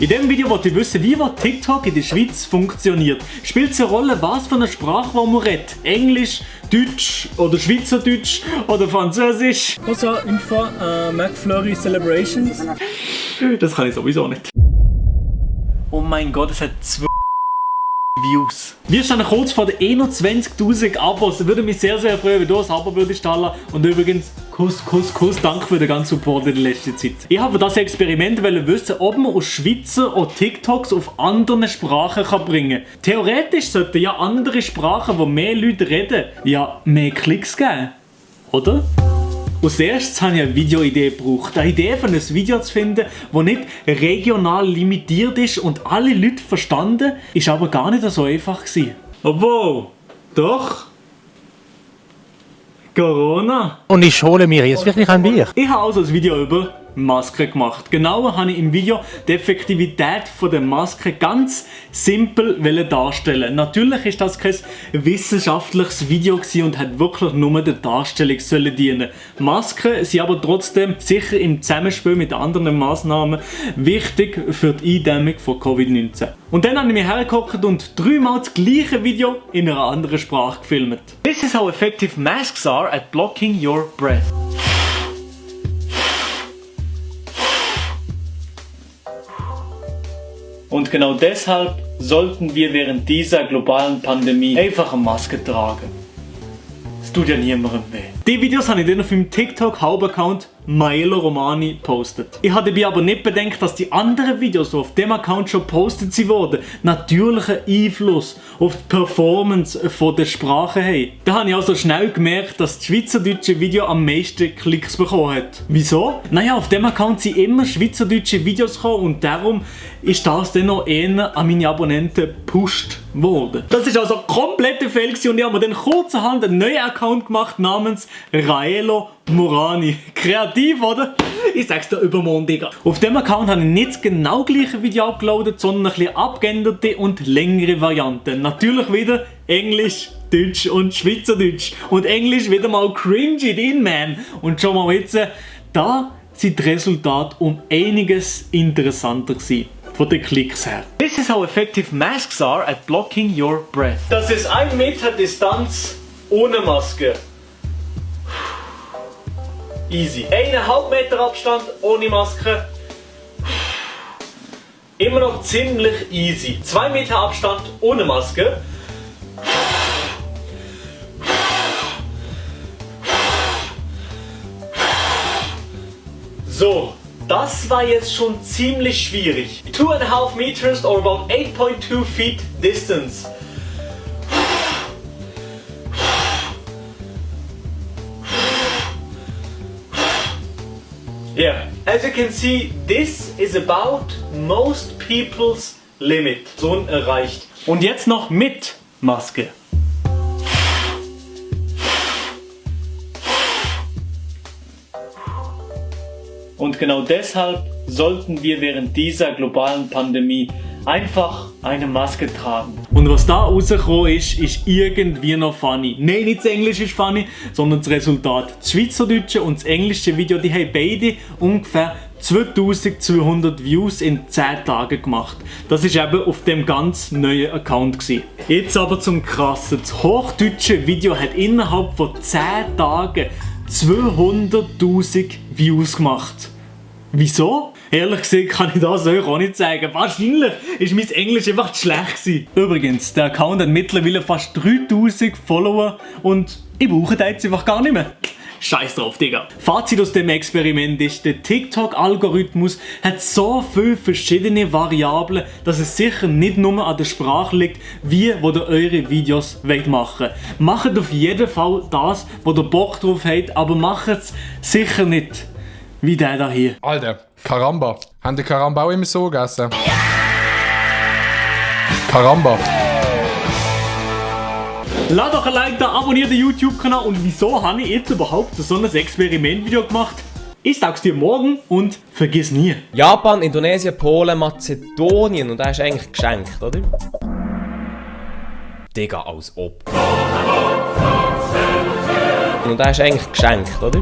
In diesem Video wollt ihr wissen, wie TikTok in der Schweiz funktioniert. Spielt es eine Rolle, was für eine Sprache man redet? Englisch, Deutsch oder Schweizerdeutsch oder Französisch? Also Info, McFlurry Celebrations. Das kann ich sowieso nicht. Oh mein Gott, es hat 2 Views. Wir stehen kurz vor den 21.000 Abos. Würde mich sehr, sehr freuen, wenn du ein Abo würdest teilen. Und übrigens, Kuss, danke für den ganzen Support in der letzten Zeit. Ich habe für das Experiment wissen, ob man aus Schweizer oder TikToks auf andere Sprachen bringen kann. Theoretisch sollten ja andere Sprachen, wo mehr Leute reden, ja mehr Klicks geben. Oder? Als erstes habe ich eine Videoidee gebraucht. Eine Idee von einem Video zu finden, das nicht regional limitiert ist und alle Leute verstanden, ist aber gar nicht so einfach gewesen. Obwohl, doch. Corona. Und ich hole mir jetzt wirklich ein Bier. Ich habe also ein Video über Masken gemacht. Genauer habe ich im Video die Effektivität der Maske ganz simpel darstellen. Natürlich ist das kein wissenschaftliches Video und hat wirklich nur der Darstellung dienen. Masken sind aber trotzdem sicher im Zusammenspiel mit anderen Massnahmen wichtig für die Eindämmung von Covid-19. Und dann habe ich mich hergeguckt und 3-mal das gleiche Video in einer anderen Sprache gefilmt. This is how effective masks are at blocking your breath. Und genau deshalb sollten wir während dieser globalen Pandemie einfach eine Maske tragen. Es tut ja niemandem weh. Die Videos habe ich dann auf meinem TikTok-Hauptaccount Maelo Romani postet. Ich habe dabei aber nicht bedenkt, dass die anderen Videos, die auf dem Account schon postet wurden, natürlichen Einfluss auf die Performance von der Sprache haben. Da habe ich also schnell gemerkt, dass das schweizerdeutsche Video am meisten Klicks bekommen hat. Wieso? Naja, auf dem Account sind immer schweizerdeutsche Videos gekommen und darum ist das dann noch eher an meine Abonnenten gepusht worden. Das ist also komplett der Fail und ich habe mir dann kurzerhand einen neuen Account gemacht namens Raelo Morani. Kreativ, oder? Ich sag's dir übermorgen, Digga. Auf dem Account habe ich nicht das genau gleiche Video abgeladen, sondern ein bisschen abgeänderte und längere Varianten. Natürlich wieder Englisch, Deutsch und Schweizerdeutsch. Und Englisch wieder mal cringy drin, man. Und schon mal jetzt, da sind die Resultate um einiges interessanter gewesen. Von den Klicks her. This is how effective masks are at blocking your breath. Das ist 1 Meter Distanz ohne Maske. Easy. 1,5 Meter Abstand ohne Maske. Immer noch ziemlich easy. 2 Meter Abstand ohne Maske. So, das war jetzt schon ziemlich schwierig. 2,5 meters or about 8.2 feet distance. Yeah, as you can see, this is about most people's limit. Zone erreicht. Und jetzt noch mit Maske. Und genau deshalb sollten wir während dieser globalen Pandemie einfach eine Maske tragen. Und was da rausgekommen ist, ist irgendwie noch funny. Nein, nicht das Englisch ist funny, sondern das Resultat. Das Schweizerdeutsche und das englische Video, die haben beide ungefähr 2200 Views in 10 Tagen gemacht. Das ist eben auf dem ganz neuen Account gewesen. Jetzt aber zum Krassen. Das hochdeutsche Video hat innerhalb von 10 Tagen 200.000 Views gemacht. Wieso? Ehrlich gesagt kann ich das euch auch nicht sagen. Wahrscheinlich ist mein Englisch einfach zu schlecht gewesen. Übrigens, der Account hat mittlerweile fast 3000 Follower und ich brauche den jetzt einfach gar nicht mehr. Scheiß drauf, Digga. Fazit aus dem Experiment ist, der TikTok-Algorithmus hat so viele verschiedene Variablen, dass es sicher nicht nur an der Sprache liegt, wie ihr eure Videos machen wollt. Macht auf jeden Fall das, wo ihr Bock drauf habt, aber macht es sicher nicht wie der da hier. Alter, Karamba. Haben die Karamba auch immer so gegessen? Karamba. Lasst doch ein Like da, abonniert den YouTube-Kanal und wieso habe ich jetzt überhaupt so ein Experiment-Video gemacht? Ich sag's dir morgen und vergiss nie. Japan, Indonesien, Polen, Mazedonien und das ist eigentlich geschenkt, oder? Digga, als ob. Und das ist eigentlich geschenkt, oder?